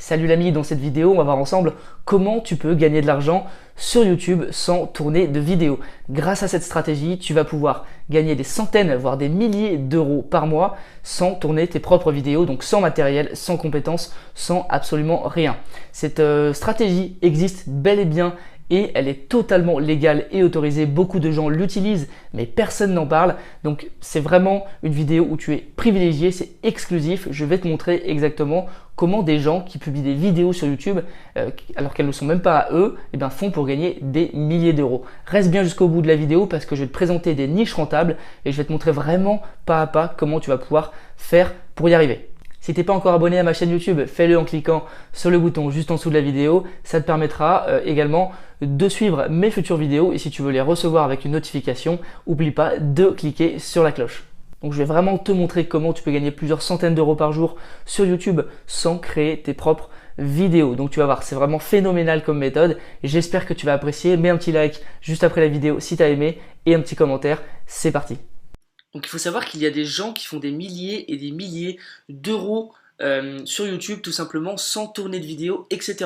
Salut l'ami, dans cette vidéo, on va voir ensemble comment tu peux gagner de l'argent sur YouTube sans tourner de vidéos. Grâce à cette stratégie, tu vas pouvoir gagner des centaines, voire des milliers d'euros par mois sans tourner tes propres vidéos, donc sans matériel, sans compétences, sans absolument rien. Cette stratégie existe bel et bien et elle est totalement légale et autorisée. Beaucoup de gens l'utilisent, mais personne n'en parle. Donc c'est vraiment une vidéo où tu es privilégié, c'est exclusif. Je vais te montrer exactement comment des gens qui publient des vidéos sur YouTube, alors qu'elles ne sont même pas à eux, font pour gagner des milliers d'euros. Reste bien jusqu'au bout de la vidéo parce que je vais te présenter des niches rentables et je vais te montrer vraiment pas à pas comment tu vas pouvoir faire pour y arriver. Si tu n'es pas encore abonné à ma chaîne YouTube, fais-le en cliquant sur le bouton juste en dessous de la vidéo. Ça te permettra également de suivre mes futures vidéos et si tu veux les recevoir avec une notification, n'oublie pas de cliquer sur la cloche. Donc je vais vraiment te montrer comment tu peux gagner plusieurs centaines d'euros par jour sur YouTube sans créer tes propres vidéos. Donc tu vas voir, c'est vraiment phénoménal comme méthode et j'espère que tu vas apprécier. Mets un petit like juste après la vidéo si tu as aimé et un petit commentaire. C'est parti. Donc il faut savoir qu'il y a des gens qui font des milliers et des milliers d'euros sur YouTube tout simplement sans tourner de vidéo, etc.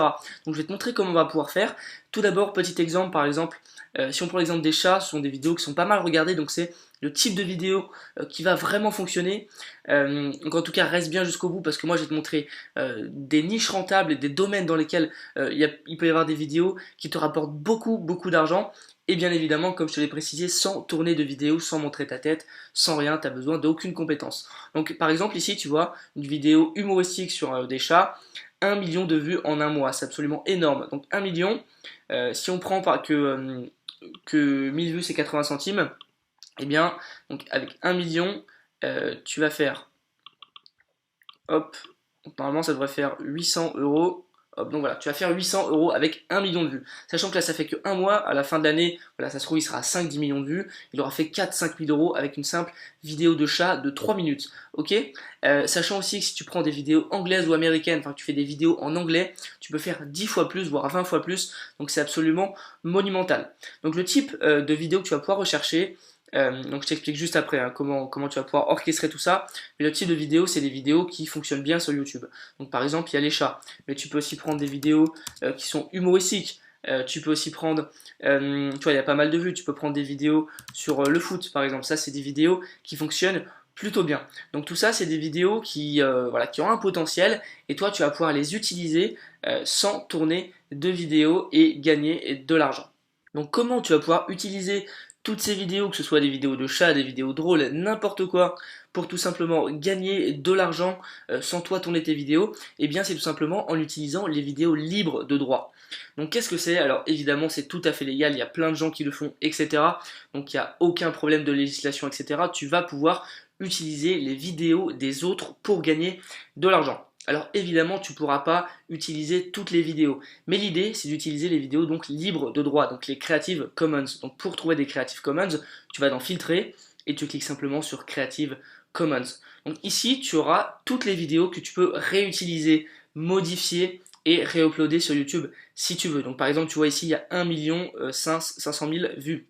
Donc je vais te montrer comment on va pouvoir faire. Tout d'abord, petit exemple, par exemple, si on prend l'exemple des chats, ce sont des vidéos qui sont pas mal regardées, donc c'est le type de vidéo qui va vraiment fonctionner. Donc en tout cas, reste bien jusqu'au bout parce que moi je vais te montrer des niches rentables et des domaines dans lesquels il peut y avoir des vidéos qui te rapportent beaucoup d'argent. Et bien évidemment, comme je te l'ai précisé, sans tourner de vidéo, sans montrer ta tête, sans rien, tu n'as besoin d'aucune compétence. Donc par exemple ici, tu vois, une vidéo humoristique sur des chats, 1 million de vues en un mois, c'est absolument énorme. Donc 1 million, si on prend que 1000 vues c'est 80 centimes, et bien donc avec 1 million, tu vas faire, hop, donc, normalement ça devrait faire 800 euros. Hop, donc voilà, tu vas faire 800 euros avec 1 million de vues. Sachant que là, ça fait que un mois, à la fin de l'année, voilà, ça se trouve, il sera à 5-10 millions de vues. Il aura fait 4-5 000 euros avec une simple vidéo de chat de 3 minutes. Ok, sachant aussi que si tu prends des vidéos anglaises ou américaines, enfin, que tu fais des vidéos en anglais, tu peux faire 10 fois plus, voire 20 fois plus. Donc, c'est absolument monumental. Donc, le type de vidéo que tu vas pouvoir rechercher, donc je t'explique juste après comment tu vas pouvoir orchestrer tout ça. Mais le type de vidéo, c'est des vidéos qui fonctionnent bien sur YouTube. Donc par exemple, il y a les chats, mais tu peux aussi prendre des vidéos qui sont humoristiques. Tu peux aussi prendre, tu vois, il y a pas mal de vues. Tu peux prendre des vidéos sur le foot, par exemple. Ça, c'est des vidéos qui fonctionnent plutôt bien. Donc tout ça, c'est des vidéos qui ont un potentiel et toi, tu vas pouvoir les utiliser sans tourner de vidéos et gagner de l'argent. Donc comment tu vas pouvoir utiliser toutes ces vidéos, que ce soit des vidéos de chats, des vidéos drôles, n'importe quoi, pour tout simplement gagner de l'argent sans toi tourner tes vidéos, et bien c'est tout simplement en utilisant les vidéos libres de droit. Donc qu'est-ce que c'est? Alors évidemment c'est tout à fait légal, il y a plein de gens qui le font, etc. Donc il n'y a aucun problème de législation, etc. Tu vas pouvoir utiliser les vidéos des autres pour gagner de l'argent. Alors évidemment, tu ne pourras pas utiliser toutes les vidéos, mais l'idée c'est d'utiliser les vidéos donc libres de droit, donc les Creative Commons. Donc pour trouver des Creative Commons, tu vas dans Filtrer et tu cliques simplement sur Creative Commons. Donc ici, tu auras toutes les vidéos que tu peux réutiliser, modifier et réuploader sur YouTube si tu veux. Donc par exemple, tu vois ici, il y a 1 500 000 vues.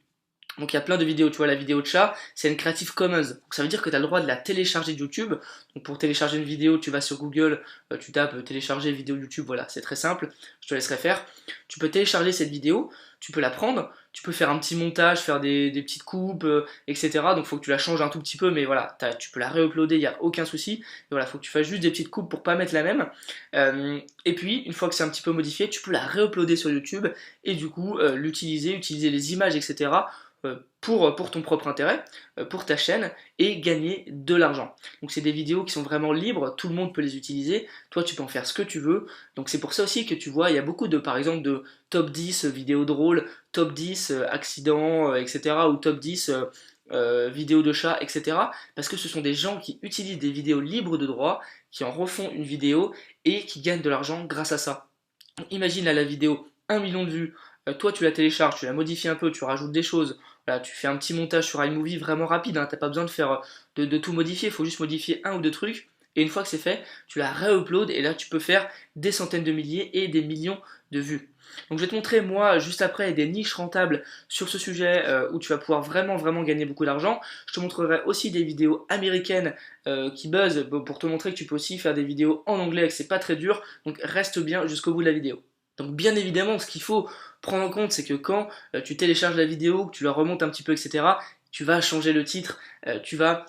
Donc il y a plein de vidéos, tu vois la vidéo de chat, c'est une Creative Commons. Donc ça veut dire que tu as le droit de la télécharger de YouTube. Donc pour télécharger une vidéo, tu vas sur Google, tu tapes télécharger vidéo YouTube, voilà, c'est très simple, je te laisserai faire. Tu peux télécharger cette vidéo, tu peux la prendre, tu peux faire un petit montage, faire des petites coupes, etc. Donc il faut que tu la changes un tout petit peu, mais voilà, tu peux la réuploader, il n'y a aucun souci. Et voilà, il faut que tu fasses juste des petites coupes pour pas mettre la même. Et puis, une fois que c'est un petit peu modifié, tu peux la réuploader sur YouTube et du coup utiliser les images, etc. Pour ton propre intérêt, pour ta chaîne et gagner de l'argent. Donc c'est des vidéos qui sont vraiment libres, tout le monde peut les utiliser, toi tu peux en faire ce que tu veux. Donc c'est pour ça aussi que tu vois, il y a beaucoup par exemple de top 10 vidéos drôles, top 10 accidents, etc. ou top 10 vidéos de chats, etc. Parce que ce sont des gens qui utilisent des vidéos libres de droit, qui en refont une vidéo et qui gagnent de l'argent grâce à ça. Donc, imagine là la vidéo 1 million de vues, toi tu la télécharges, tu la modifies un peu, tu rajoutes des choses, voilà, tu fais un petit montage sur iMovie vraiment rapide, hein, t'as pas besoin de tout modifier, il faut juste modifier un ou deux trucs, Et une fois que c'est fait, tu la re-upload et là tu peux faire des centaines de milliers et des millions de vues. Donc je vais te montrer moi juste après des niches rentables sur ce sujet où tu vas pouvoir vraiment gagner beaucoup d'argent. Je te montrerai aussi des vidéos américaines qui buzzent pour te montrer que tu peux aussi faire des vidéos en anglais et que c'est pas très dur. Donc reste bien jusqu'au bout de la vidéo. Donc bien évidemment, ce qu'il faut prendre en compte, c'est que quand tu télécharges la vidéo, que tu la remontes un petit peu, etc., tu vas changer le titre, tu vas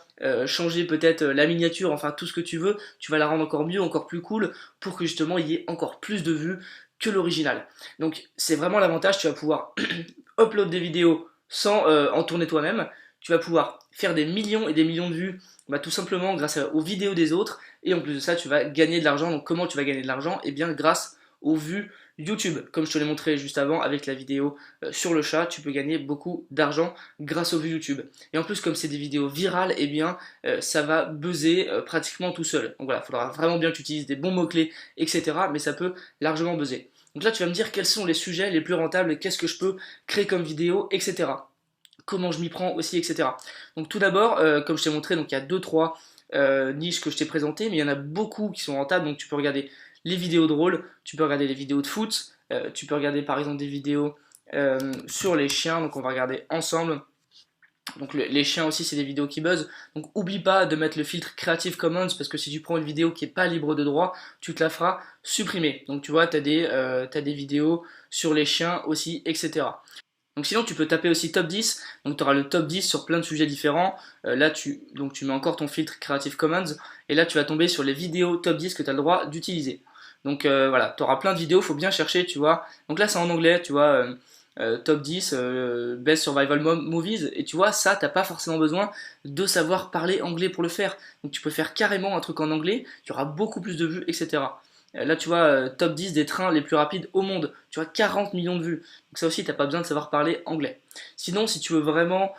changer peut-être la miniature, enfin tout ce que tu veux, tu vas la rendre encore mieux, encore plus cool, pour que justement il y ait encore plus de vues que l'original. Donc c'est vraiment l'avantage, tu vas pouvoir upload des vidéos sans en tourner toi-même, tu vas pouvoir faire des millions et des millions de vues tout simplement grâce aux vidéos des autres, et en plus de ça tu vas gagner de l'argent. Donc comment tu vas gagner de l'argent? Eh bien grâce aux vues YouTube, comme je te l'ai montré juste avant avec la vidéo sur le chat, tu peux gagner beaucoup d'argent grâce aux vues YouTube. Et en plus, comme c'est des vidéos virales, eh bien, ça va buzzer pratiquement tout seul. Donc voilà, il faudra vraiment bien que tu utilises des bons mots-clés, etc. Mais ça peut largement buzzer. Donc là, tu vas me dire quels sont les sujets les plus rentables, qu'est-ce que je peux créer comme vidéo, etc. Comment je m'y prends aussi, etc. Donc tout d'abord, comme je t'ai montré, donc il y a 2-3 niches que je t'ai présentées, mais il y en a beaucoup qui sont rentables, donc tu peux regarder les vidéos drôles, tu peux regarder les vidéos de foot, tu peux regarder par exemple des vidéos sur les chiens, donc on va regarder ensemble. Donc les chiens aussi, c'est des vidéos qui buzzent. Donc oublie pas de mettre le filtre Creative Commons, parce que si tu prends une vidéo qui n'est pas libre de droit, tu te la feras supprimer. Donc tu vois, tu as des vidéos sur les chiens aussi, etc. Donc sinon tu peux taper aussi top 10, donc tu auras le top 10 sur plein de sujets différents. Là tu mets encore ton filtre Creative Commons, et là tu vas tomber sur les vidéos top 10 que tu as le droit d'utiliser. Donc voilà, tu auras plein de vidéos, faut bien chercher, tu vois. Donc là c'est en anglais, tu vois, top 10, Best Survival Movies, et tu vois, ça t'as pas forcément besoin de savoir parler anglais pour le faire. Donc tu peux faire carrément un truc en anglais, tu auras beaucoup plus de vues, etc. Là, tu vois, top 10 des trains les plus rapides au monde. Tu vois, 40 millions de vues. Donc ça aussi, t'as pas besoin de savoir parler anglais. Sinon, si tu veux vraiment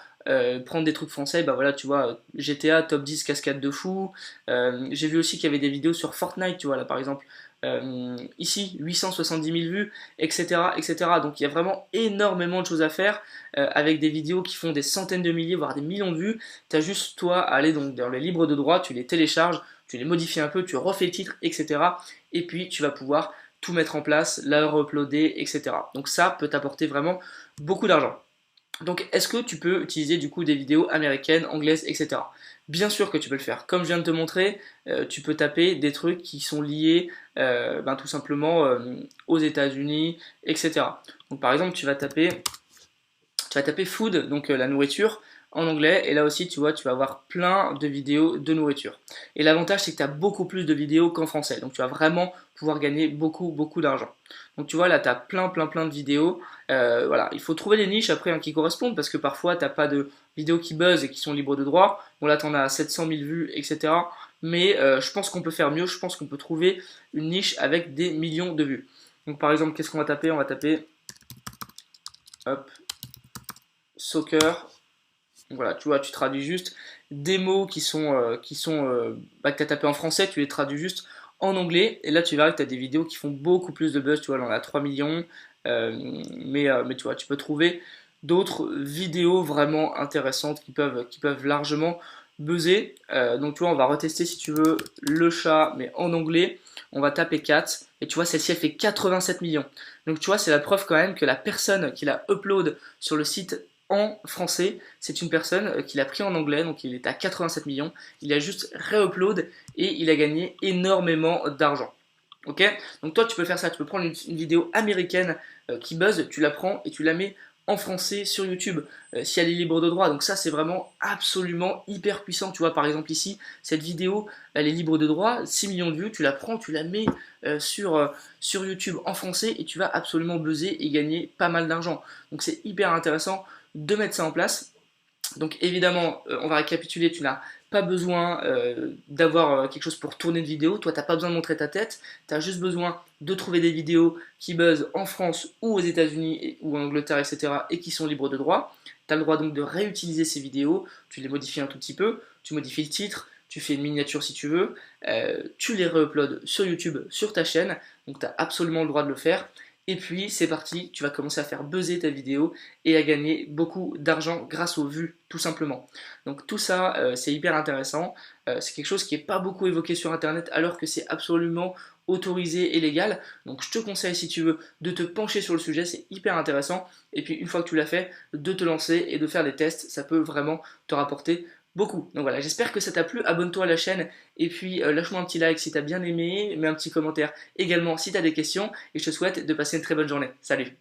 prendre des trucs français, bah voilà, tu vois, GTA, top 10 cascade de fou. J'ai vu aussi qu'il y avait des vidéos sur Fortnite, tu vois, là par exemple. Ici, 870 000 vues, etc., etc. Donc il y a vraiment énormément de choses à faire avec des vidéos qui font des centaines de milliers, voire des millions de vues. Tu as juste toi à aller donc dans les libres de droit, tu les télécharges, tu les modifies un peu, tu refais le titre, etc. Et puis tu vas pouvoir tout mettre en place, la uploader, etc. Donc ça peut t'apporter vraiment beaucoup d'argent. Donc est-ce que tu peux utiliser du coup des vidéos américaines, anglaises, etc. Bien sûr que tu peux le faire. Comme je viens de te montrer, tu peux taper des trucs qui sont liés tout simplement aux États-Unis, etc. Donc par exemple, tu vas taper food, donc la nourriture, en anglais, et là aussi tu vois, tu vas avoir plein de vidéos de nourriture. Et l'avantage c'est que tu as beaucoup plus de vidéos qu'en français, donc tu vas vraiment pouvoir gagner beaucoup d'argent. Donc tu vois là tu as plein de vidéos. Voilà, il faut trouver les niches après qui correspondent, parce que parfois tu n'as pas de vidéos qui buzzent et qui sont libres de droit. Bon là tu en as 700 000 vues, etc. Mais je pense qu'on peut faire mieux, je pense qu'on peut trouver une niche avec des millions de vues. Donc par exemple, qu'est-ce qu'on va taper? On va taper hop, soccer. Donc voilà, tu vois, tu traduis juste des mots que tu as tapé en français, tu les traduis juste en anglais, et là tu verras que tu as des vidéos qui font beaucoup plus de buzz, tu vois, là on a 3 millions, mais tu vois, tu peux trouver d'autres vidéos vraiment intéressantes qui peuvent largement buzzer. Donc tu vois, on va retester si tu veux le chat, mais en anglais, on va taper cat, et tu vois, celle-ci elle fait 87 millions. Donc tu vois, c'est la preuve quand même que la personne qui la upload sur le site en français, c'est une personne qui l'a pris en anglais, donc il est à 87 millions, il a juste re-upload et il a gagné énormément d'argent. Ok? Donc toi tu peux faire ça, tu peux prendre une vidéo américaine qui buzz, tu la prends et tu la mets en français sur YouTube, si elle est libre de droit. Donc ça c'est vraiment absolument hyper puissant. Tu vois, par exemple ici, cette vidéo elle est libre de droit, 6 millions de vues, tu la prends, tu la mets sur YouTube en français, et tu vas absolument buzzer et gagner pas mal d'argent. Donc c'est hyper intéressant de mettre ça en place. Donc évidemment, on va récapituler, tu n'as pas besoin d'avoir quelque chose pour tourner une vidéo, toi tu n'as pas besoin de montrer ta tête, tu as juste besoin de trouver des vidéos qui buzzent en France ou aux États-Unis ou en Angleterre, etc. et qui sont libres de droit. Tu as le droit donc de réutiliser ces vidéos, tu les modifies un tout petit peu, tu modifies le titre, tu fais une miniature si tu veux, tu les re-uploads sur YouTube, sur ta chaîne, donc tu as absolument le droit de le faire. Et puis c'est parti, tu vas commencer à faire buzzer ta vidéo et à gagner beaucoup d'argent grâce aux vues, tout simplement. Donc tout ça, c'est hyper intéressant. C'est quelque chose qui n'est pas beaucoup évoqué sur Internet alors que c'est absolument autorisé et légal. Donc je te conseille, si tu veux, de te pencher sur le sujet, c'est hyper intéressant. Et puis une fois que tu l'as fait, de te lancer et de faire des tests, ça peut vraiment te rapporter beaucoup. Donc voilà, j'espère que ça t'a plu, abonne-toi à la chaîne et puis lâche-moi un petit like si t'as bien aimé, mets un petit commentaire également si t'as des questions et je te souhaite de passer une très bonne journée. Salut!